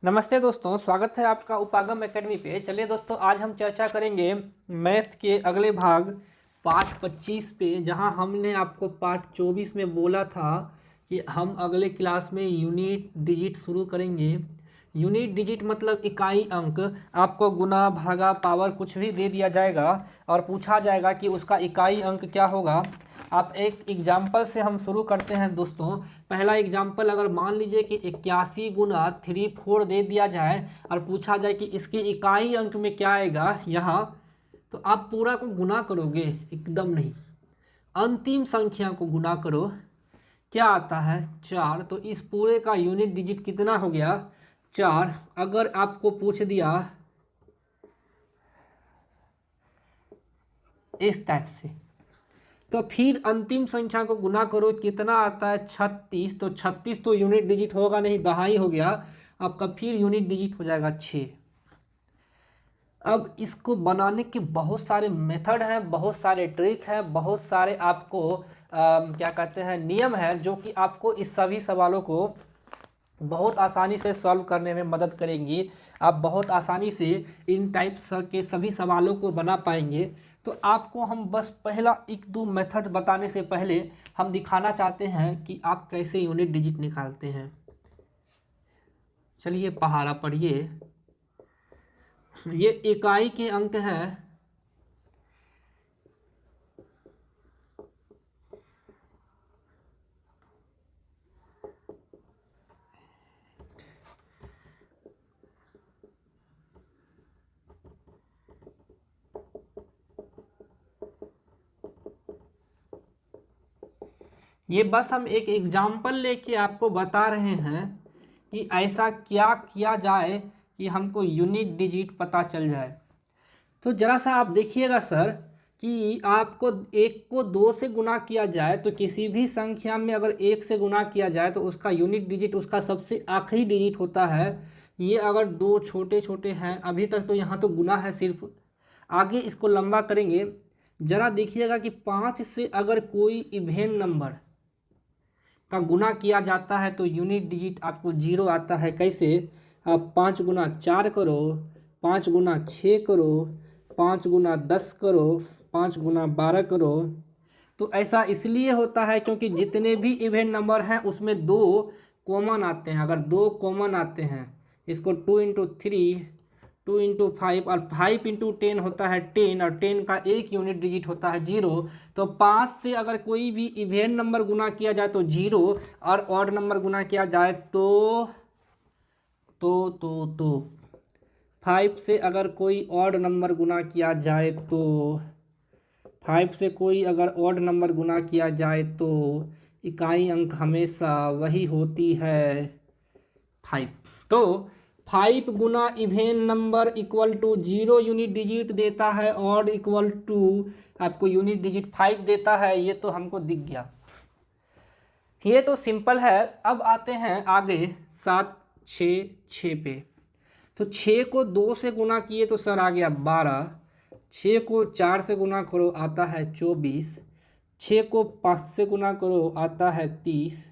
नमस्ते दोस्तों, स्वागत है आपका उपागम एकेडमी पे। चलिए दोस्तों, आज हम चर्चा करेंगे मैथ के अगले भाग पार्ट 25 पे, जहां हमने आपको पार्ट 24 में बोला था कि हम अगले क्लास में यूनिट डिजिट शुरू करेंगे। यूनिट डिजिट मतलब इकाई अंक। आपको गुना, भागा, पावर कुछ भी दे दिया जाएगा और पूछा जाएगा कि उसका इकाई अंक क्या होगा। आप एक एग्जाम्पल से हम शुरू करते हैं दोस्तों। पहला एग्जाम्पल, अगर मान लीजिए कि 81 गुना 34 दे दिया जाए और पूछा जाए कि इसकी इकाई अंक में क्या आएगा यहाँ, तो आप पूरा को गुना करोगे? एकदम नहीं, अंतिम संख्या को गुना करो। क्या आता है? 4। तो इस पूरे का यूनिट डिजिट कितना हो गया? 4। अगर आपको पूछ दिया इस टाइप से, तो फिर अंतिम संख्या को गुना करो, कितना आता है? 36। तो 36 तो यूनिट डिजिट होगा नहीं, दहाई हो गया आपका, फिर यूनिट डिजिट हो जाएगा 6। अब इसको बनाने के बहुत सारे मेथड हैं, बहुत सारे ट्रिक हैं, बहुत सारे आपको क्या कहते हैं, नियम हैं, जो कि आपको इस सभी सवालों को बहुत आसानी से सॉल्व करने में मदद करेंगी। आप बहुत आसानी से इन टाइप्स के सभी सवालों को बना पाएंगे। तो आपको हम बस पहला एक दो मेथड बताने से पहले हम दिखाना चाहते हैं कि आप कैसे यूनिट डिजिट निकालते हैं। चलिए पहाड़ा पढ़िए। ये इकाई के अंक हैं। ये बस हम एक एग्जाम्पल लेके आपको बता रहे हैं कि ऐसा क्या किया जाए कि हमको यूनिट डिजिट पता चल जाए। तो ज़रा सा आप देखिएगा सर, कि आपको एक को 2 से गुना किया जाए, तो किसी भी संख्या में अगर 1 से गुना किया जाए तो उसका यूनिट डिजिट उसका सबसे आखिरी डिजिट होता है। ये अगर दो छोटे छोटे हैं, अभी तक तो यहाँ तो गुना है सिर्फ, आगे इसको लंबा करेंगे। ज़रा देखिएगा कि 5 से अगर कोई इवेन नंबर का गुना किया जाता है तो यूनिट डिजिट आपको 0 आता है। कैसे? आप 5 गुना 4 करो, 5 गुना 6 करो, 5 गुना 10 करो, 5 गुना 12 करो। तो ऐसा इसलिए होता है क्योंकि जितने भी इवेंट नंबर हैं उसमें 2 कॉमन आते हैं। अगर 2 कॉमन आते हैं, इसको 2 इंटू 3, 2 इंटू 5 और 5 इंटू 10 होता है 10, और 10 का एक यूनिट डिजिट होता है 0। तो 5 से अगर कोई भी इवेंट नंबर गुना किया जाए तो 0, और ऑड नंबर गुना किया जाए तो 5 से अगर कोई ऑड नंबर गुना किया जाए तो 5 से कोई अगर ऑड नंबर गुना किया जाए तो इकाई अंक हमेशा वही होती है 5। तो 5 गुना even number equal to 0 unit digit देता है, और इक्वल टू आपको यूनिट डिजिट 5 देता है। ये तो हमको दिख गया, ये तो सिंपल है। अब आते हैं आगे 7, 6, 6 पे। तो 6 को 2 से गुना किए तो सर आ गया 12। 6 को 4 से गुना करो आता है 24। 6 को 5 से गुना करो आता है 30।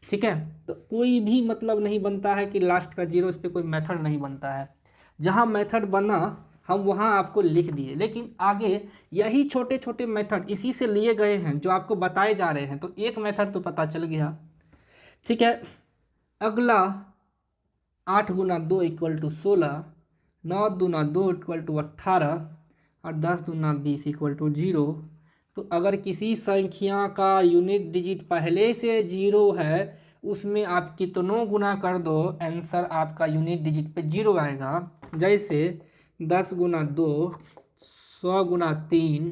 ठीक है, तो कोई भी मतलब नहीं बनता है कि लास्ट का 0, इस पर कोई मेथड नहीं बनता है। जहाँ मेथड बना हम वहाँ आपको लिख दिए, लेकिन आगे यही छोटे छोटे मेथड इसी से लिए गए हैं जो आपको बताए जा रहे हैं। तो एक मेथड तो पता चल गया। ठीक है, अगला 8 गुना 2 इक्वल टू 16, 9 दूना 2 इक्वल टू 18, और 10 दूना 20 इक्वल टू 0। तो अगर किसी संख्या का यूनिट डिजिट पहले से 0 है, उसमें आप कितनों गुना कर दो, आंसर आपका यूनिट डिजिट पे 0 आएगा। जैसे 10 गुना 2, 100 गुना 3,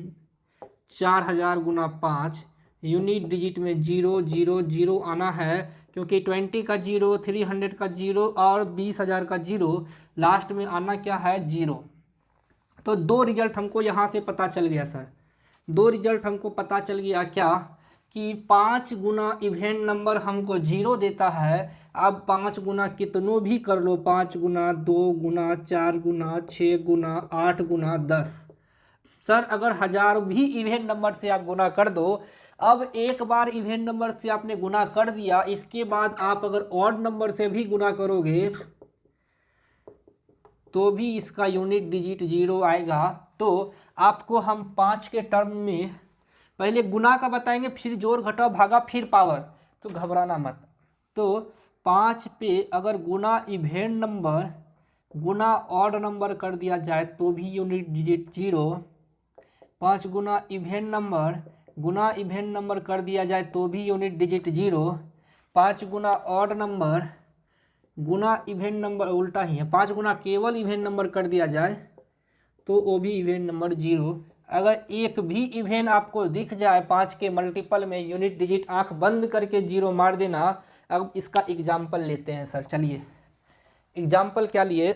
4000 गुना 5। यूनिट डिजिट में 0 0 0 आना है, क्योंकि 20 का 0, 300 का 0 और 20,000 का 0, लास्ट में आना क्या है? 0। तो 2 रिजल्ट हमको यहाँ से पता चल गया सर। 2 रिजल्ट हमको पता चल गया क्या? कि 5 गुना इवेंट नंबर हमको 0 देता है। अब 5 गुना कितनों भी कर लो, 5 गुना 2 गुना 4 गुना 6 गुना 8 गुना 10। सर अगर 1000 भी इवेंट नंबर से आप गुना कर दो, अब एक बार इवेंट नंबर से आपने गुना कर दिया, इसके बाद आप अगर ऑड नंबर से भी गुना करोगे तो भी इसका यूनिट डिजिट 0 आएगा। तो आपको हम 5 के टर्म में पहले गुना का बताएंगे, फिर जोड़ घटाव भागा फिर पावर, तो घबराना मत। तो 5 पे अगर गुना इवेन नंबर गुना ऑड नंबर कर दिया जाए तो भी यूनिट डिजिट 0। 5 गुना इवेन नंबर कर दिया जाए तो भी यूनिट डिजिट 0। 5 गुना ऑड नंबर गुना इवेन नंबर उल्टा ही है, 5 गुना केवल इवेन नंबर कर दिया जाए तो वो भी इवेन नंबर 0। अगर एक भी इवेन आपको दिख जाए 5 के मल्टीपल में, यूनिट डिजिट आंख बंद करके 0 मार देना। अब इसका एग्जाम्पल लेते हैं सर। चलिए एग्जाम्पल क्या लिए,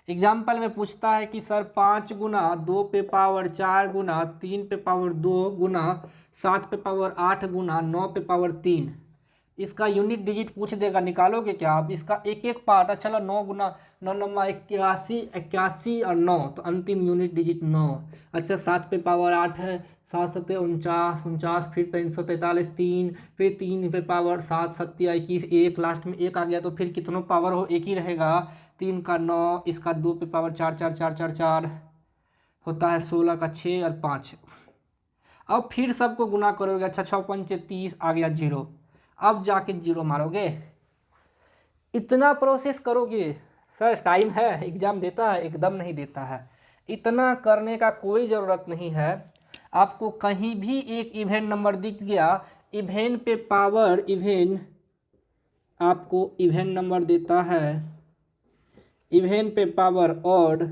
एग्जाम्पल में पूछता है कि सर 5 गुना 2 पे पावर 4 गुना 3 पे पावर 2 गुना 7 पे पावर 8 गुना 9 पे पावर 3, इसका यूनिट डिजिट पूछ देगा, निकालोगे क्या आप? इसका एक एक पार्ट। चलो 9 गुना 9 नमा 81, 81 और 9, तो अंतिम यूनिट डिजिट 9। अच्छा 7 पे पावर 8 है, 7 सत्ते 49, 49 फिर 343, 3 फिर 3 पे पावर 7 सत्ते 21, 1 लास्ट में 1 आ गया, तो फिर कितनों पावर हो, एक ही रहेगा। 3 का 9, इसका 2 पे पावर 4 4 4 4 4 होता है 16 का 6 और 5। अब फिर सबको गुना करोगे। अच्छा 6 पंचे 30 आ गया 0। अब जाके 0 मारोगे। इतना प्रोसेस करोगे सर? टाइम है, एग्जाम देता है? एकदम नहीं देता है। इतना करने का कोई ज़रूरत नहीं है। आपको कहीं भी एक इवेन नंबर दिख गया, इवेन पे पावर इवेन आपको इवेन नंबर देता है, इवेन पे पावर ऑड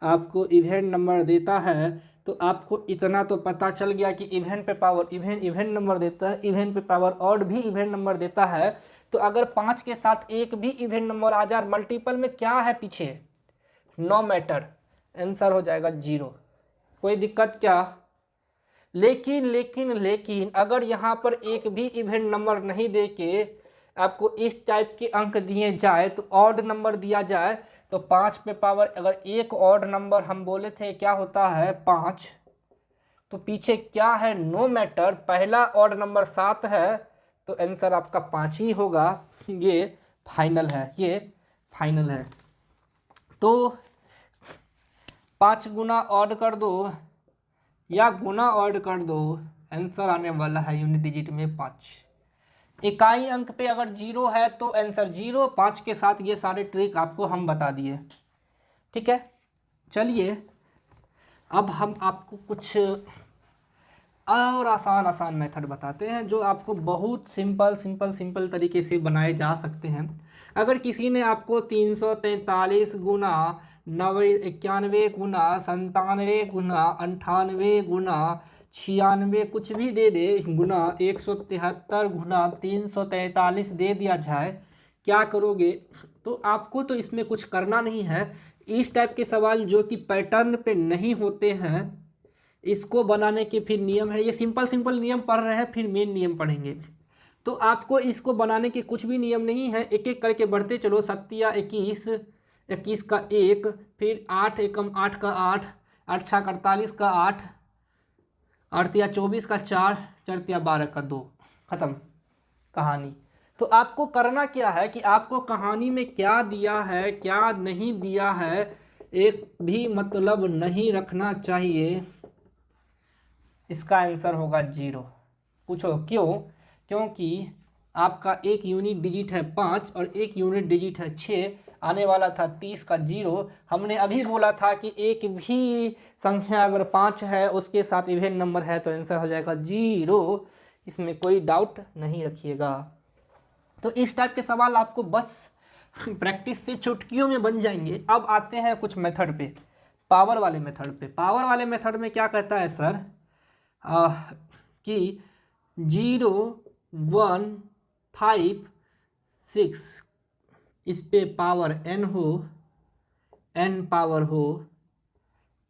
आपको इवेन नंबर देता है, तो आपको इतना तो पता चल गया कि इवेन पे पावर इवेन नंबर देता है, इवेन पे पावर ऑड भी इवेन नंबर देता है। तो अगर 5 के साथ एक भी इवेन नंबर आ जाए मल्टीपल में, क्या है पीछे, नो मैटर, आंसर हो जाएगा 0। कोई दिक्कत क्या? लेकिन लेकिन लेकिन अगर यहाँ पर एक भी इवेन नंबर नहीं दे के आपको इस टाइप के अंक दिए जाए, तो ऑड नंबर दिया जाए, तो 5 पे पावर अगर एक ऑड नंबर हम बोले थे क्या होता है 5, तो पीछे क्या है, नो मैटर, पहला ऑड नंबर 7 है, तो आंसर आपका 5 ही होगा। ये फाइनल है, ये फाइनल है। तो 5 गुना ऑड कर दो या गुना ऑड कर दो, आंसर आने वाला है यूनिट डिजिट में 5। इकाई अंक पे अगर 0 है तो आंसर 0। 5 के साथ ये सारे ट्रिक आपको हम बता दिए, ठीक है। चलिए अब हम आपको कुछ और आसान मेथड बताते हैं जो आपको बहुत सिंपल तरीके से बनाए जा सकते हैं। अगर किसी ने आपको 343 गुना 91 गुना 97 गुना 98 गुना 96 कुछ भी दे दे, गुना 173 गुना 343 दे दिया जाए, क्या करोगे? तो आपको तो इसमें कुछ करना नहीं है। इस टाइप के सवाल जो कि पैटर्न पे नहीं होते हैं, इसको बनाने के फिर नियम है। ये सिंपल नियम पढ़ रहे हैं, फिर मेन नियम पढ़ेंगे। तो आपको इसको बनाने के कुछ भी नियम नहीं है, एक एक करके बढ़ते चलो। 7 21, 21 का 1, फिर 8 एकम 8 का 8, 8 छः 48 का 8, 8 या 24 का 4, 4 या 12 का 2, ख़त्म कहानी। तो आपको करना क्या है कि आपको कहानी में क्या दिया है क्या नहीं दिया है एक भी मतलब नहीं रखना चाहिए। इसका आंसर होगा 0। पूछो क्यों? क्योंकि आपका एक यूनिट डिजिट है 5 और एक यूनिट डिजिट है 6, आने वाला था 30 का 0। हमने अभी बोला था कि एक भी संख्या अगर 5 है उसके साथ इवेन नंबर है तो आंसर हो जाएगा 0। इसमें कोई डाउट नहीं रखिएगा। तो इस टाइप के सवाल आपको बस प्रैक्टिस से चुटकियों में बन जाएंगे। अब आते हैं कुछ मेथड पे, पावर वाले मेथड पे। पावर वाले मेथड में क्या कहता है सर कि 0 1 5 6 इस पे पावर n हो, n पावर हो,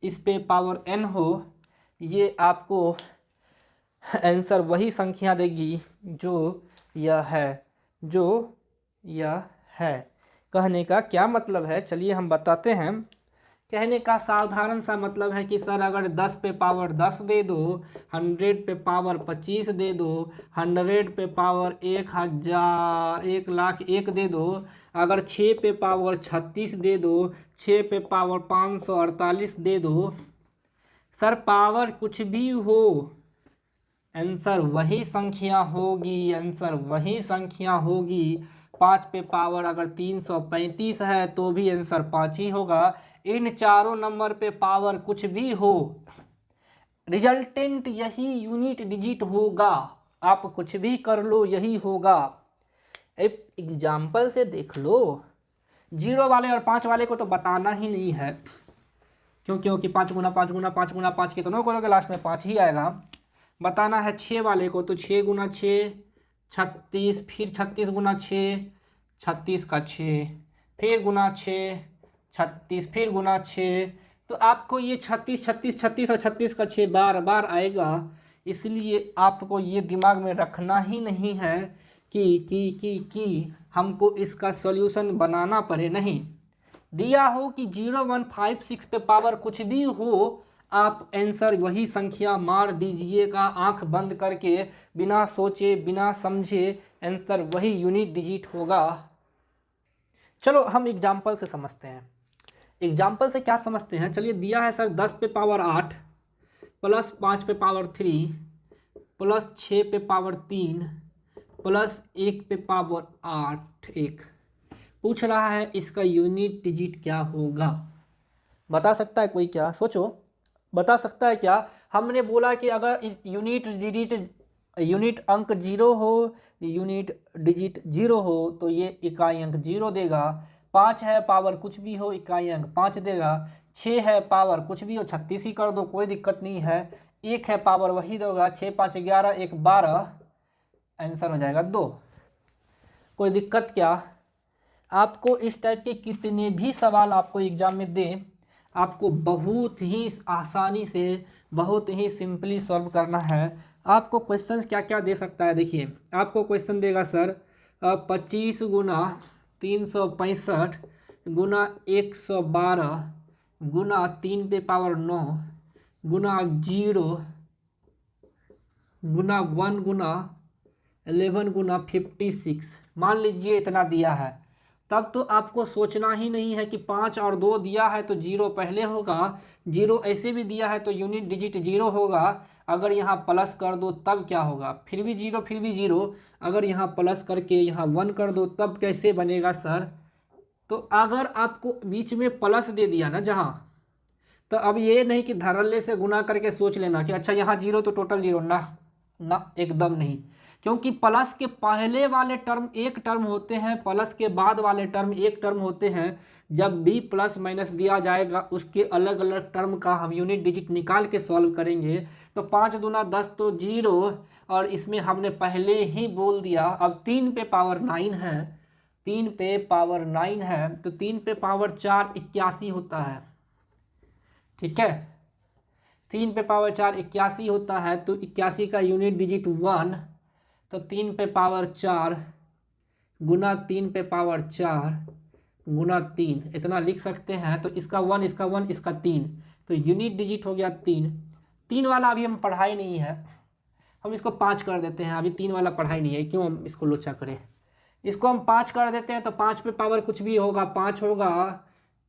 इस पे पावर n हो, ये आपको आंसर वही संख्या देगी जो यह है, जो यह है। कहने का क्या मतलब है, चलिए हम बताते हैं कहने का साधारण सा मतलब है कि सर अगर 10 पे पावर 10 दे दो, 100 पे पावर 25 दे दो, 100 पे पावर 1000 1,00,001 दे दो, अगर 6 पे पावर 36 दे दो, 6 पे पावर 548 दे दो, सर पावर कुछ भी हो, आंसर वही संख्या होगी, आंसर वही संख्या होगी। 5 पे पावर अगर 335 है तो भी आंसर 5 ही होगा। इन चारों नंबर पे पावर कुछ भी हो, रिजल्टेंट यही यूनिट डिजिट होगा। आप कुछ भी कर लो यही होगा। एक एग्जाम्पल से देख लो। 0 वाले और 5 वाले को तो बताना ही नहीं है, क्योंकि 5 गुना 5 गुना 5 गुना 5 कितनों करोगे, लास्ट में 5 ही आएगा। बताना है 6 वाले को, तो 6 गुना 6 36, फिर 36 गुना 6 36 का 6, फिर गुना 6 36, फिर गुना 6। तो आपको ये 36 36 36 और 36 का 6 बार बार आएगा, इसलिए आपको ये दिमाग में रखना ही नहीं है कि हमको इसका सॉल्यूशन बनाना पड़े। नहीं, दिया हो कि 0 1 5 6 पे पावर कुछ भी हो, आप आंसर वही संख्या मार दीजिएगा आंख बंद करके, बिना सोचे बिना समझे, आंसर वही यूनिट डिजिट होगा। चलो हम एग्जाम्पल से समझते हैं। एग्जाम्पल से क्या समझते हैं, चलिए दिया है सर 10 पे पावर 8 प्लस 5 पे पावर 3 प्लस 6 पे पावर 3 प्लस 1 पे पावर 8 1। पूछ रहा है इसका यूनिट डिजिट क्या होगा। बता सकता है कोई? क्या सोचो, बता सकता है क्या? हमने बोला कि अगर यूनिट अंक 0 हो, यूनिट डिजिट 0 हो तो ये इकाई अंक 0 देगा। 5 है पावर कुछ भी हो, इकाई अंक 5 देगा। 6 है पावर कुछ भी हो, 36 ही कर दो, कोई दिक्कत नहीं है। 1 है पावर वही देगा, 6 5 11 1 12, आंसर हो जाएगा 2। कोई दिक्कत क्या? आपको इस टाइप के कितने भी सवाल आपको एग्जाम में दें, आपको बहुत ही आसानी से, बहुत ही सिंपली सॉल्व करना है। आपको क्वेश्चंस क्या क्या दे सकता है, देखिए आपको क्वेश्चन देगा सर 25 गुना 365 गुना 112 गुना 3 पे पावर 9 गुना 0 गुना 1 गुना 11 गुना 56। मान लीजिए इतना दिया है, तब तो आपको सोचना ही नहीं है कि 5 और 2 दिया है तो 0 पहले होगा, 0 ऐसे भी दिया है तो यूनिट डिजिट 0 होगा। अगर यहाँ प्लस कर दो तब क्या होगा, फिर भी 0 फिर भी 0। अगर यहाँ प्लस करके यहाँ 1 कर दो तब कैसे बनेगा सर? तो अगर आपको बीच में प्लस दे दिया ना जहाँ, तो अब ये नहीं कि धड़ल्ले से गुना करके सोच लेना कि अच्छा यहाँ 0 तो टोटल 0, ना एकदम नहीं। क्योंकि प्लस के पहले वाले टर्म एक टर्म होते हैं, प्लस के बाद वाले टर्म एक टर्म होते हैं। जब भी प्लस माइनस दिया जाएगा उसके अलग अलग टर्म का हम यूनिट डिजिट निकाल के सॉल्व करेंगे। तो 5 दूना 10 तो 0, और इसमें हमने पहले ही बोल दिया। अब 3 पे पावर 9 है, 3 पे पावर 9 है तो 3 पे पावर 4 81 होता है। ठीक है, 3 पे पावर 4 81 होता है, तो 81 का यूनिट डिजिट 1, तो 3 पे पावर 4 गुना 3 पे पावर 4 गुना 3, इतना लिख सकते हैं। तो इसका 1 इसका 1 इसका 3, तो यूनिट डिजिट हो गया 3। 3 वाला अभी हम पढ़ाई नहीं है, हम इसको 5 कर देते हैं। अभी 3 वाला पढ़ाई नहीं है, क्यों हम इसको लोचा करें। इसको हम 5 कर देते हैं, तो 5 पे पावर कुछ भी होगा, 5 होगा,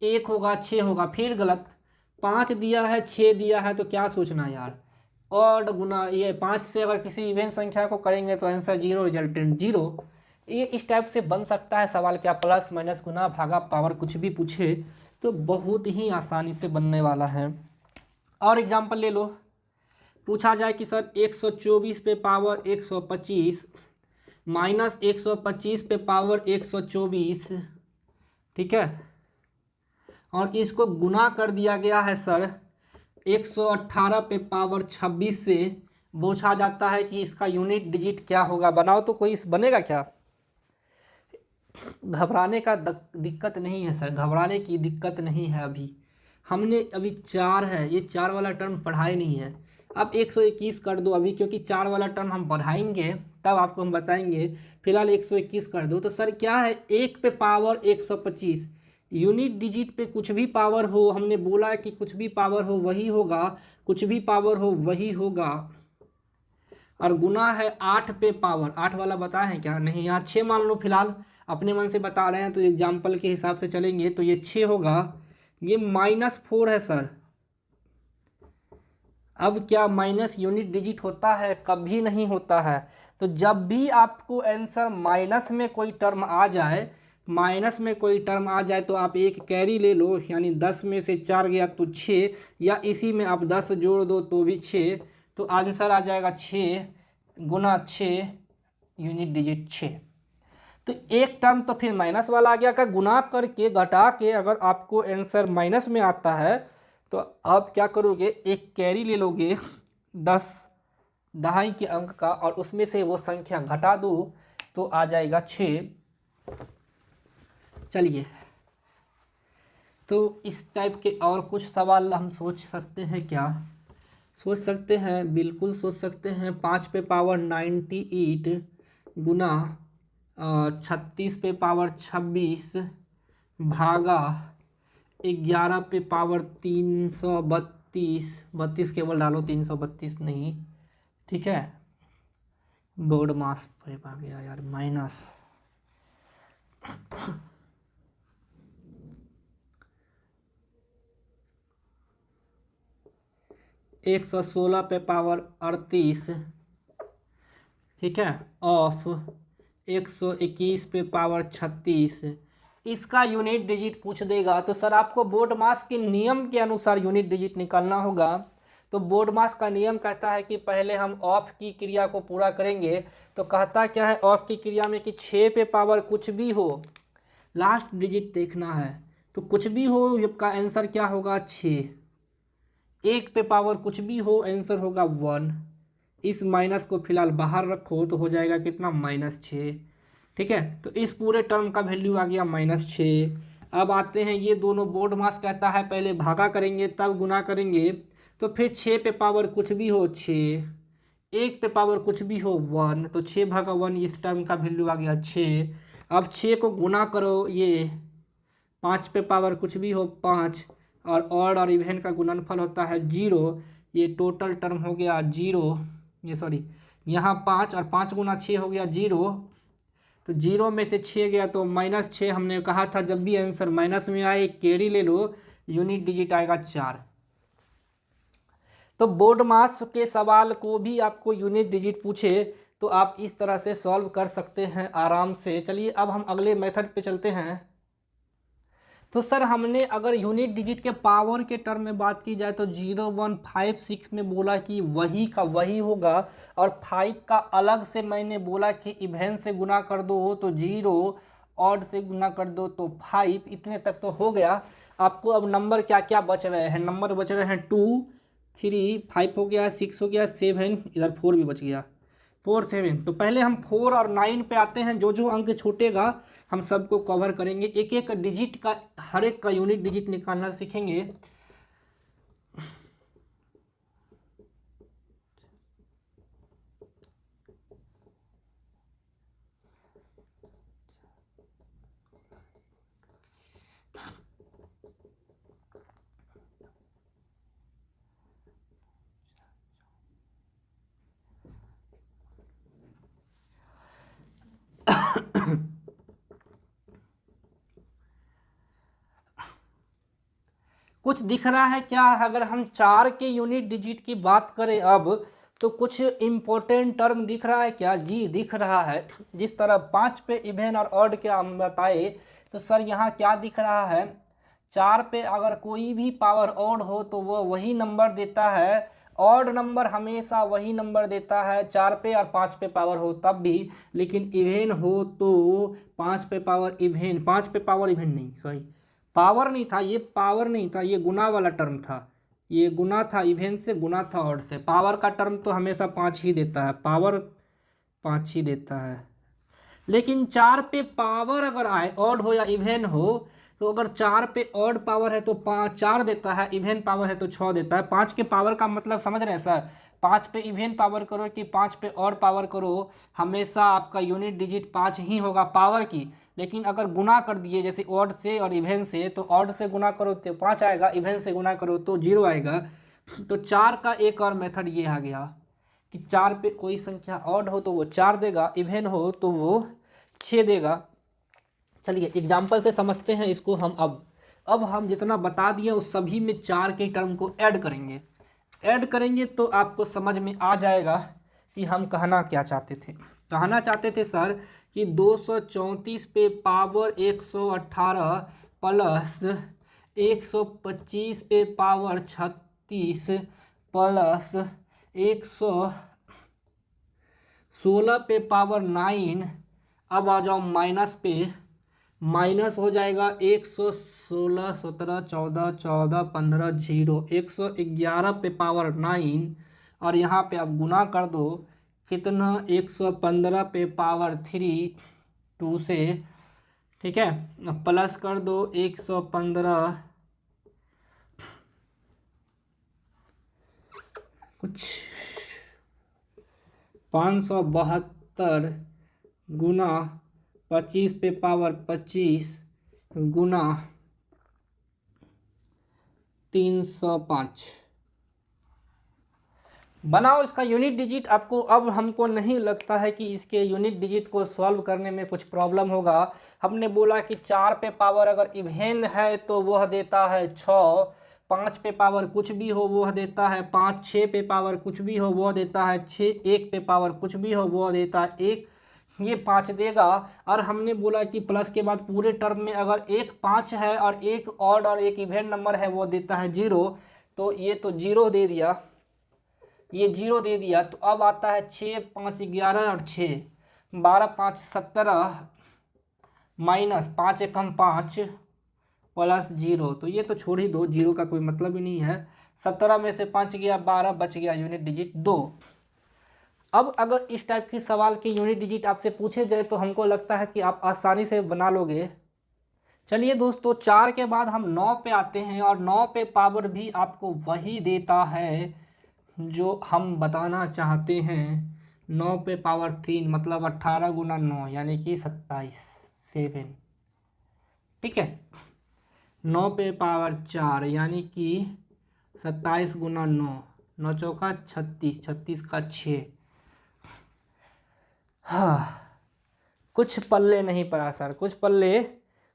1 होगा, 6 होगा। फिर गलत, 5 दिया है 6 दिया है, तो क्या सोचना यार, और गुना ये 5 से अगर किसी इवेन संख्या को करेंगे तो आंसर 0, रिजल्टेंट 0। ये इस टाइप से बन सकता है सवाल। क्या प्लस माइनस गुना भागा पावर कुछ भी पूछे तो बहुत ही आसानी से बनने वाला है। और एग्जांपल ले लो, पूछा जाए कि सर 124 पे पावर 125 माइनस 125 पे पावर 124, ठीक है, और इसको गुना कर दिया गया है सर 118 पे पावर 26 से। पूछा जाता है कि इसका यूनिट डिजिट क्या होगा। बनाओ तो कोई बनेगा क्या? घबराने का दिक्कत नहीं है सर, घबराने की दिक्कत नहीं है। हमने अभी 4 है, ये 4 वाला टर्म पढ़ाई नहीं है। अब 121 कर दो अभी, क्योंकि 4 वाला टर्म हम पढ़ाएंगे तब आपको हम बताएंगे। फिलहाल 121 कर दो। तो सर क्या है, 1 पे पावर 125, यूनिट डिजिट पे कुछ भी पावर हो, हमने बोला है कि कुछ भी पावर हो वही होगा, कुछ भी पावर हो वही होगा। और गुना है 8 पे पावर, 8 वाला बताए हैं क्या? नहीं, यहाँ 6 मान लो, फिलहाल अपने मन से बता रहे हैं तो एग्जाम्पल के हिसाब से चलेंगे तो ये 6 होगा, ये -4 है सर। अब क्या माइनस यूनिट डिजिट होता है? कभी नहीं होता है। तो जब भी आपको आंसर माइनस में कोई टर्म आ जाए, माइनस में कोई टर्म आ जाए तो आप एक कैरी ले लो, यानी 10 में से 4 गया तो 6, या इसी में आप 10 जोड़ दो तो भी 6, तो आंसर आ जाएगा 6 गुना 6 यूनिट डिजिट 6। तो एक टर्म तो फिर माइनस वाला आ गया, का गुना करके घटा के अगर आपको आंसर माइनस में आता है तो आप क्या करोगे, एक कैरी ले लोगे 10 दहाई के अंक का और उसमें से वो संख्या घटा दो तो आ जाएगा 6। चलिए, तो इस टाइप के और कुछ सवाल हम सोच सकते हैं क्या? सोच सकते हैं, बिल्कुल सोच सकते हैं। 5 पे पावर 98 गुना 36 पे पावर 26 भागा 11 पे पावर 332, 32 केवल डालो, 332 नहीं, ठीक है। बोर्ड मास पे आ गया यार, माइनस 116 पे पावर 38, ठीक है, ऑफ 121 पे पावर 36। इसका यूनिट डिजिट पूछ देगा तो सर आपको बोर्ड मास के नियम के अनुसार यूनिट डिजिट निकालना होगा। तो बोर्ड मास का नियम कहता है कि पहले हम ऑफ की क्रिया को पूरा करेंगे। तो कहता क्या है ऑफ की क्रिया में कि 6 पे पावर कुछ भी हो, लास्ट डिजिट देखना है, तो कुछ भी हो का आंसर क्या होगा 6। 1 पे पावर कुछ भी हो आंसर होगा 1। इस माइनस को फिलहाल बाहर रखो तो हो जाएगा कितना, -6, ठीक है। तो इस पूरे टर्म का वैल्यू आ गया -6। अब आते हैं ये दोनों, बोर्ड मास कहता है पहले भागा करेंगे तब गुना करेंगे, तो फिर 6 पे पावर कुछ भी हो 6, 1 पे पावर कुछ भी हो 1, तो 6 भागा 1 इस टर्म का वैल्यू आ गया 6। अब 6 को गुना करो, ये 5 पे पावर कुछ भी हो 5, और ऑड और इवन का गुणनफल होता है 0, ये टोटल टर्म हो गया 0, ये सॉरी यहाँ 5 और 5 गुना 6 हो गया 0, तो 0 में से 6 गया तो -6। हमने कहा था जब भी आंसर माइनस में आए कैरी ले लो, यूनिट डिजिट आएगा 4। तो बोर्ड मास के सवाल को भी आपको यूनिट डिजिट पूछे तो आप इस तरह से सॉल्व कर सकते हैं आराम से। चलिए अब हम अगले मेथड पे चलते हैं। तो सर हमने अगर यूनिट डिजिट के पावर के टर्म में बात की जाए तो 0 1 5 6 में बोला कि वही का वही होगा, और 5 का अलग से मैंने बोला कि इवेन से गुना कर दो तो 0, ऑड से गुना कर दो तो 5, इतने तक तो हो गया। आपको अब नंबर क्या क्या बच रहे हैं, नंबर बच रहे हैं 2 3 5 हो गया, 6 हो गया, 7, इधर 4 भी बच गया, 4 7। तो पहले हम 4 और 9 पे आते हैं, जो जो अंक छूटेगा हम सबको कवर करेंगे, एक एक डिजिट का, हर एक का यूनिट डिजिट निकालना सीखेंगे। कुछ दिख रहा है क्या? अगर हम 4 के यूनिट डिजिट की बात करें अब, तो कुछ इम्पोर्टेंट टर्म दिख रहा है क्या? जी दिख रहा है। जिस तरह 5 पे इवेन और ऑड के हम बताए, तो सर यहाँ क्या दिख रहा है, 4 पे अगर कोई भी पावर ऑड हो तो वह वही नंबर देता है, ऑड नंबर हमेशा वही नंबर देता है, 4 पे और 5 पे पावर हो तब भी। लेकिन इवेन हो तो 5 पे पावर इवेन, 5 पे पावर इवेन नहीं, सॉरी पावर नहीं था, ये पावर नहीं था, ये गुना वाला टर्म था, ये गुना था, इवेन से गुना था ऑड से। पावर का टर्म तो हमेशा 5 ही देता है, पावर 5 ही देता है। लेकिन 4 पे पावर अगर आए, ऑड हो या इवेन हो, तो अगर 4 पे ऑड पावर है तो 4 देता है, इवेन पावर है तो 6 देता है। 5 के पावर का मतलब समझ रहे हैं सर, 5 पे इवेन पावर करो कि 5 पे ऑड पावर करो, हमेशा आपका यूनिट डिजिट 5 ही होगा पावर की। लेकिन अगर गुना कर दिए जैसे ऑड से और इवन से, तो ऑड से गुना करो तो 5 आएगा, इवन से गुना करो तो 0 आएगा। तो 4 का एक और मेथड ये आ गया कि 4 पे कोई संख्या ऑड हो तो वो 4 देगा, इवन हो तो वो 6 देगा। चलिए एग्जाम्पल से समझते हैं इसको हम। अब हम जितना बता दिए उस सभी में 4 के टर्म को ऐड करेंगे तो आपको समझ में आ जाएगा कि हम कहना क्या चाहते थे। कहना चाहते थे सर कि 234 पे पावर 118 प्लस 125 पे पावर 36 प्लस 116 पे पावर 9। अब आ जाओ माइनस पे, माइनस हो जाएगा 116 17 14 14 15 0 111 पे पावर 9। और यहाँ पे आप गुना कर दो कितना 115 पे पावर 3 2 से, ठीक है, प्लस कर दो 115 कुछ 572 गुना 25 पे पावर 25 गुना 305। बनाओ इसका यूनिट डिजिट। आपको अब हमको नहीं लगता है कि इसके यूनिट डिजिट को सॉल्व करने में कुछ प्रॉब्लम होगा। हमने बोला कि 4 पे पावर अगर इवेन है तो वह देता है 6, 5 पे पावर कुछ भी हो वह देता है 5, 6 पे पावर कुछ भी हो वह देता है 6, 1 पे पावर कुछ भी हो वह देता है 1, ये 5 देगा। और हमने बोला कि प्लस के बाद पूरे टर्म में अगर एक 5 है और एक ऑड और एक इवेन नंबर है वो देता है 0, तो ये तो 0 दे दिया, ये 0 दे दिया। तो अब आता है 6 5 11 और 6 12 5 17 माइनस 5 एकम 5 प्लस 0। तो ये तो छोड़ ही दो, 0 का कोई मतलब ही नहीं है। 17 में से 5 गया 12, बच गया यूनिट डिजिट 2। अब अगर इस टाइप के सवाल के यूनिट डिजिट आपसे पूछे जाए तो हमको लगता है कि आप आसानी से बना लोगे। चलिए दोस्तों 4 के बाद हम 9 पे आते हैं और 9 पे पावर भी आपको वही देता है जो हम बताना चाहते हैं। 9 पे पावर 3 मतलब 18 गुना 9 यानी कि 27 7, ठीक है। 9 पे पावर 4 यानी कि 27 गुना 9, 9 चौका 36, 36 का 6। हाँ, कुछ पल्ले नहीं पड़ा सर, कुछ पल्ले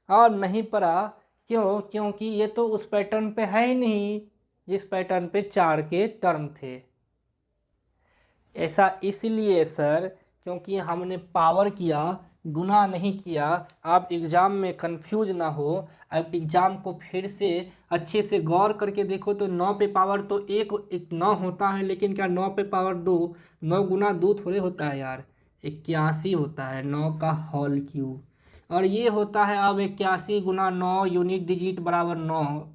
और नहीं पड़ा। क्यों? क्योंकि ये तो उस पैटर्न पे है ही नहीं जिस पैटर्न पे 4 के टर्म थे। ऐसा इसलिए सर क्योंकि हमने पावर किया, गुना नहीं किया। आप एग्ज़ाम में कंफ्यूज ना हो, आप एग्ज़ाम को फिर से अच्छे से गौर करके देखो तो 9 पे पावर तो एक 9 होता है, लेकिन क्या 9 पे पावर 2, 9 गुना 2 थोड़े होता है यार, 81 होता है, 9 का होल क्यूब। और ये होता है अब 81 गुना 9 यूनिट डिजिट बराबर 9।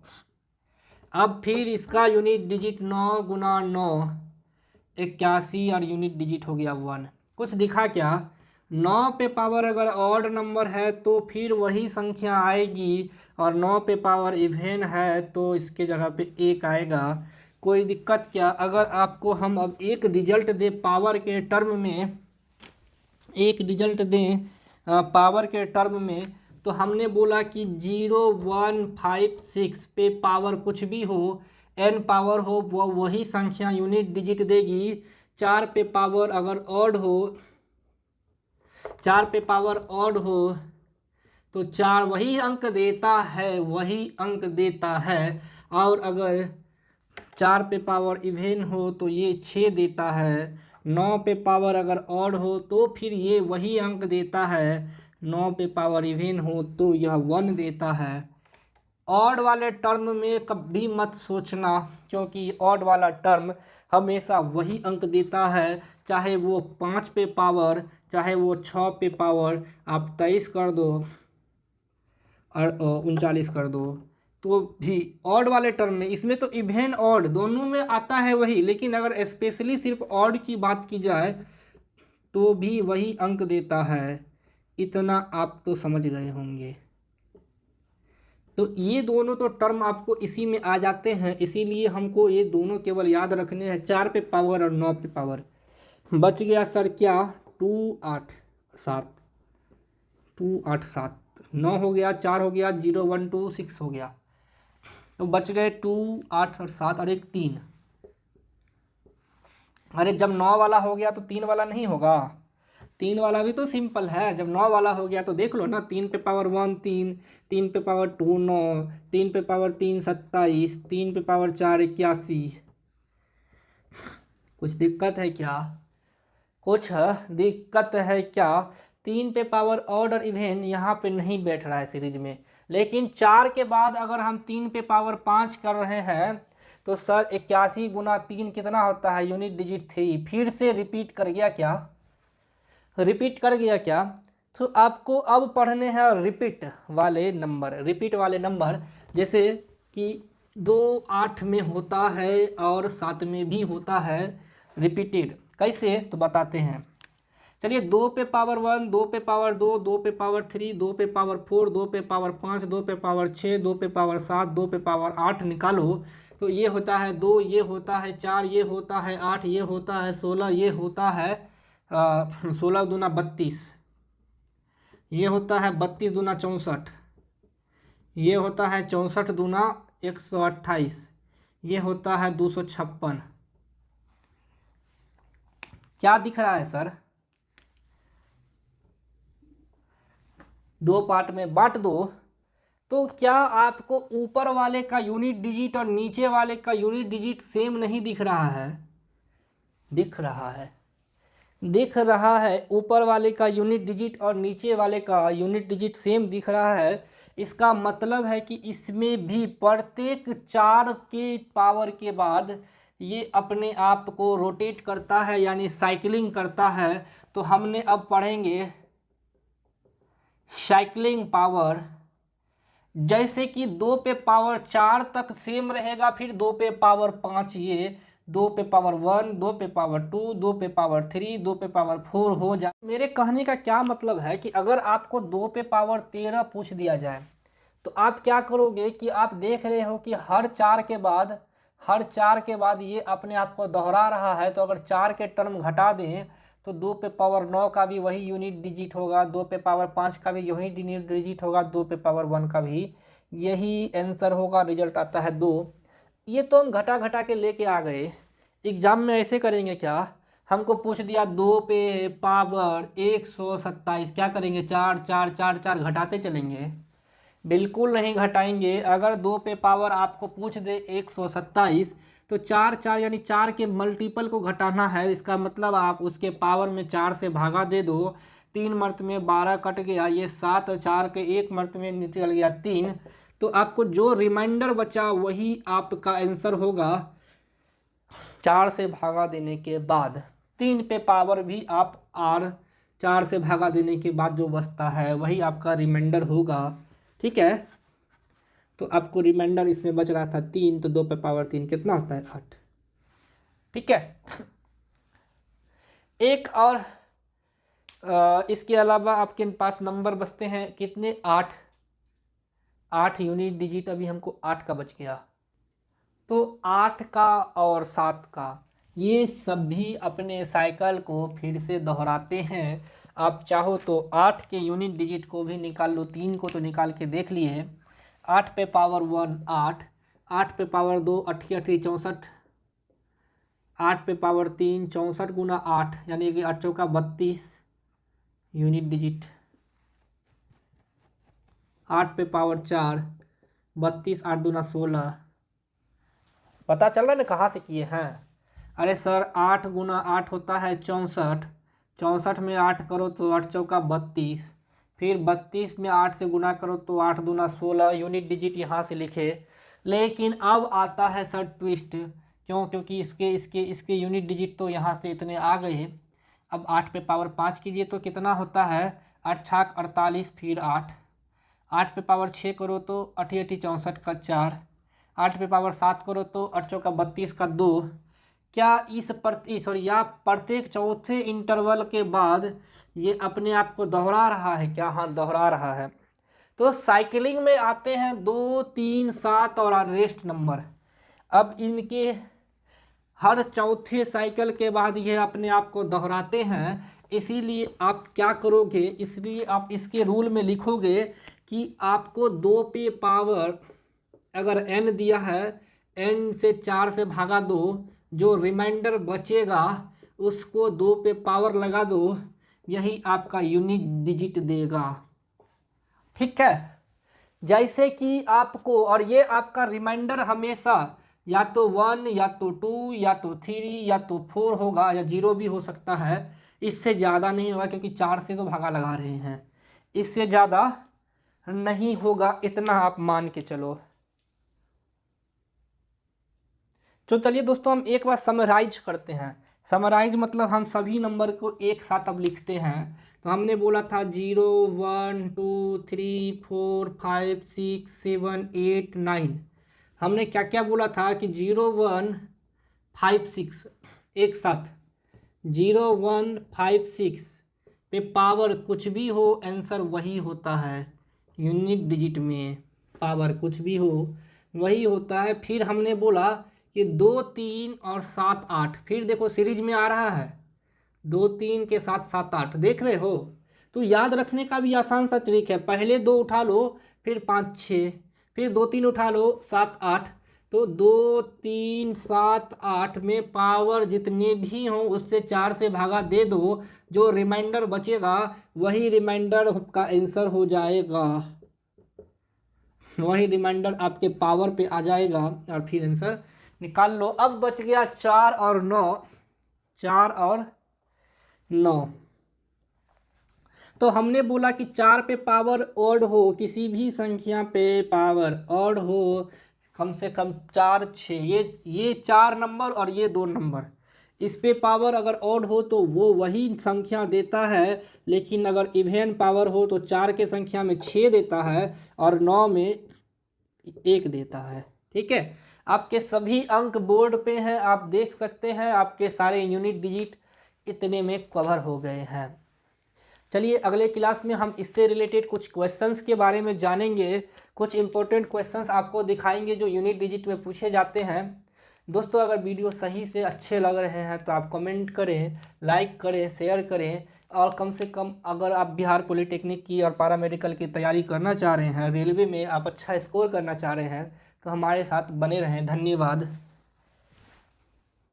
अब फिर इसका यूनिट डिजिट 9 गुना 9 81 और यूनिट डिजिट हो गया 1। कुछ दिखा क्या? 9 पे पावर अगर ऑड नंबर है तो फिर वही संख्या आएगी, और 9 पे पावर इवेन है तो इसके जगह पे 1 आएगा। कोई दिक्कत क्या? अगर आपको हम अब एक रिजल्ट दे पावर के टर्म में, एक रिजल्ट दें पावर के टर्म में, तो हमने बोला कि 0 1 5 6 पे पावर कुछ भी हो, n पावर हो, वो वही संख्या यूनिट डिजिट देगी। 4 पे पावर अगर ऑड हो, 4 पे पावर ऑड हो तो 4 वही अंक देता है, वही अंक देता है। और अगर 4 पे पावर इवेन हो तो ये 6 देता है। 9 पे पावर अगर ऑड हो तो फिर ये वही अंक देता है। 9 पे पावर इवेन हो तो यह 1 देता है। ऑड वाले टर्म में कभी मत सोचना, क्योंकि ऑड वाला टर्म हमेशा वही अंक देता है, चाहे वो 5 पे पावर, चाहे वो 6 पे पावर। आप 23 कर दो और 39 कर दो तो भी ऑड वाले टर्म में, इसमें तो इवेन ऑड दोनों में आता है वही, लेकिन अगर स्पेशली सिर्फ ऑड की बात की जाए तो भी वही अंक देता है। इतना आप तो समझ गए होंगे। तो ये दोनों तो टर्म आपको इसी में आ जाते हैं, इसीलिए हमको ये दोनों केवल याद रखने हैं, 4 पे पावर और 9 पे पावर। बच गया सर क्या? 2 8 7, 287, 9 हो गया, 4 हो गया, 0 1 2 6 हो गया, तो बच गए 2 8 और 7 और एक 3। अरे जब 9 वाला हो गया तो 3 वाला नहीं होगा, 3 वाला भी तो सिंपल है। जब 9 वाला हो गया तो देख लो ना, 3 पे पावर 1 3, 3 पे पावर 2 9, 3 पे पावर 3 27, 3 पे पावर 4 81। कुछ दिक्कत है क्या? कुछ दिक्कत है क्या? 3 पे पावर ऑड और इवेन यहाँ पे नहीं बैठ रहा है सीरीज में, लेकिन 4 के बाद अगर हम 3 पे पावर 5 कर रहे हैं तो सर 81 गुना 3 कितना होता है? Unit digit 3। फिर से रिपीट कर गया क्या? रिपीट कर गया क्या? तो आपको अब पढ़ने हैं रिपीट वाले नंबर। रिपीट वाले नंबर जैसे कि 2 8 में होता है और 7 में भी होता है रिपीटेड। कैसे तो बताते हैं। चलिए 2 पे पावर 1, 2 पे पावर 2, 2 पे पावर 3, 2 पे पावर 4, 2 पे पावर 5, 2 पे पावर 6, 2 पे पावर 7, 2 पे पावर 8 निकालो तो ये होता है 2, ये होता है 4, ये होता है 8, ये होता है 16, ये होता है 16 दूना 32, ये होता है 32 दूना 64, ये होता है 64 दूना 128, ये होता है 256। क्या दिख रहा है सर? 2 पार्ट में बांट दो तो क्या आपको ऊपर वाले का यूनिट डिजिट और नीचे वाले का यूनिट डिजिट सेम नहीं दिख रहा है? दिख रहा है, दिख रहा है। ऊपर वाले का यूनिट डिजिट और नीचे वाले का यूनिट डिजिट सेम दिख रहा है। इसका मतलब है कि इसमें भी प्रत्येक 4 के पावर के बाद ये अपने आप को रोटेट करता है, यानी साइकिलिंग करता है। तो हमने अब पढ़ेंगे साइकिलिंग पावर। जैसे कि 2 पे पावर 4 तक सेम रहेगा, फिर 2 पे पावर 5, ये 2 पे पावर 1, 2 पे पावर 2, 2 पे पावर 3, 2 पे पावर 4 हो जाए। मेरे कहने का क्या मतलब है कि अगर आपको 2 पे पावर 13 पूछ दिया जाए तो आप क्या करोगे कि आप देख रहे हो कि हर 4 के बाद ये अपने आप को दोहरा रहा है। तो अगर 4 के टर्म घटा दें तो 2 पे पावर 9 का भी वही यूनिट डिजिट होगा, 2 पे पावर 5 का भी यही यूनिट डिजिट होगा, 2 पे पावर 1 का भी यही आंसर होगा। रिजल्ट आता है 2। ये तो हम घटा घटा के लेके आ गए। एग्जाम में ऐसे करेंगे क्या? हमको पूछ दिया 2 पे पावर 127, क्या करेंगे? 4 4 4 4 घटाते चलेंगे? बिल्कुल नहीं घटाएंगे। अगर 2 पे पावर आपको पूछ दे 127 तो 4 4 यानी 4 के मल्टीपल को घटाना है। इसका मतलब आप उसके पावर में 4 से भागा दे दो। 3 मर्त में 12 कट गया, ये 7, 4 के 1 मर्त में निकल गया 3। तो आपको जो रिमाइंडर बचा वही आपका आंसर होगा 4 से भागा देने के बाद। 3 पे पावर भी आप आर 4 से भागा देने के बाद जो बचता है वही आपका रिमाइंडर होगा। ठीक है, तो आपको रिमाइंडर इसमें बच रहा था 3, तो 2 पे पावर 3 कितना होता है? 8। ठीक है। एक और इसके अलावा आपके पास नंबर बचते हैं कितने? 8। 8 यूनिट डिजिट अभी हमको 8 का बच गया। तो 8 का और 7 का ये सभी अपने साइकिल को फिर से दोहराते हैं। आप चाहो तो 8 के यूनिट डिजिट को भी निकाल लो, 3 को तो निकाल के देख लिए। 8 पे पावर 1 8, 8 पे पावर 2 88 64, 8 पे पावर 3 64 गुना 8 यानी कि 8 चौका 32 यूनिट डिजिट। 8 पे पावर 4 32, 8 दूना 16। पता चल रहा है ना कहाँ से किए हैं? अरे सर 8 गुना 8 होता है 64, 64 में 8 करो तो 8 चौका 32, फिर 32 में 8 से गुना करो तो 8 दूना 16 यूनिट डिजिट यहाँ से लिखे। लेकिन अब आता है सर ट्विस्ट। क्यों? क्योंकि इसके यूनिट डिजिट तो यहाँ से इतने आ गए। अब 8 पे पावर 5 कीजिए तो कितना होता है? 8 छाक 48, फिर 8। 8 पे पावर 6 करो तो 88 64 का 4। 8 पे पावर 7 करो तो 8 चौका 32 का 2। क्या या प्रत्येक चौथे इंटरवल के बाद ये अपने आप को दोहरा रहा है क्या? हाँ, दोहरा रहा है। तो साइकिलिंग में आते हैं 2 3 7 और रेस्ट नंबर। अब इनके हर चौथे साइकिल के बाद ये अपने आप को दोहराते हैं। इसीलिए आप क्या करोगे, इसलिए आप इसके रूल में लिखोगे कि आपको 2 पे पावर अगर n दिया है, n से 4 से भागा दो, जो रिमाइंडर बचेगा उसको 2 पे पावर लगा दो, यही आपका यूनिट डिजिट देगा। ठीक है, जैसे कि आपको, और ये आपका रिमाइंडर हमेशा या तो 1 या तो 2 या तो 3 या तो 4 होगा, या 0 भी हो सकता है। इससे ज़्यादा नहीं होगा क्योंकि 4 से तो भागा लगा रहे हैं, इससे ज़्यादा नहीं होगा, इतना आप मान के चलो। तो चलिए दोस्तों, हम एक बार समराइज करते हैं। समराइज मतलब हम सभी नंबर को एक साथ अब लिखते हैं। तो हमने बोला था 0 1 2 3 4 5 6 7 8 9। हमने क्या क्या बोला था कि 0 1 5 6 एक साथ, 0 1 5 6 पे पावर कुछ भी हो आंसर वही होता है। यूनिट डिजिट में पावर कुछ भी हो वही होता है। फिर हमने बोला कि 2 3 और 7 8, फिर देखो सीरीज में आ रहा है 2 3 के साथ 7 8, देख रहे हो। तो याद रखने का भी आसान सा ट्रिक है, पहले 2 उठा लो, फिर 5 6, फिर 2 3 उठा लो 7 8। तो 2 3 7 8 में पावर जितने भी हों उससे 4 से भागा दे दो, जो रिमाइंडर बचेगा वही रिमाइंडर का आंसर हो जाएगा, वही रिमाइंडर आपके पावर पे आ जाएगा और फिर आंसर निकाल लो। अब बच गया 4 और 9, 4 और 9। तो हमने बोला कि 4 पे पावर ऑड हो, किसी भी संख्या पे पावर ऑड हो कम से कम 4 6, ये 4 नंबर और ये 2 नंबर, इस पे पावर अगर ऑड हो तो वो वही संख्या देता है। लेकिन अगर इवन पावर हो तो 4 के संख्या में 6 देता है और 9 में 1 देता है। ठीक है, आपके सभी अंक बोर्ड पे हैं, आप देख सकते हैं, आपके सारे यूनिट डिजिट इतने में कवर हो गए हैं। चलिए अगले क्लास में हम इससे रिलेटेड कुछ क्वेश्चंस के बारे में जानेंगे, कुछ इंपॉर्टेंट क्वेश्चंस आपको दिखाएंगे जो यूनिट डिजिट में पूछे जाते हैं। दोस्तों अगर वीडियो सही से अच्छे लग रहे हैं तो आप कमेंट करें, लाइक करें, शेयर करें, और कम से कम अगर आप बिहार पॉलिटेक्निक की और पैरामेडिकल की तैयारी करना चाह रहे हैं, रेलवे में आप अच्छा स्कोर करना चाह रहे हैं, तो हमारे साथ बने रहें। धन्यवाद।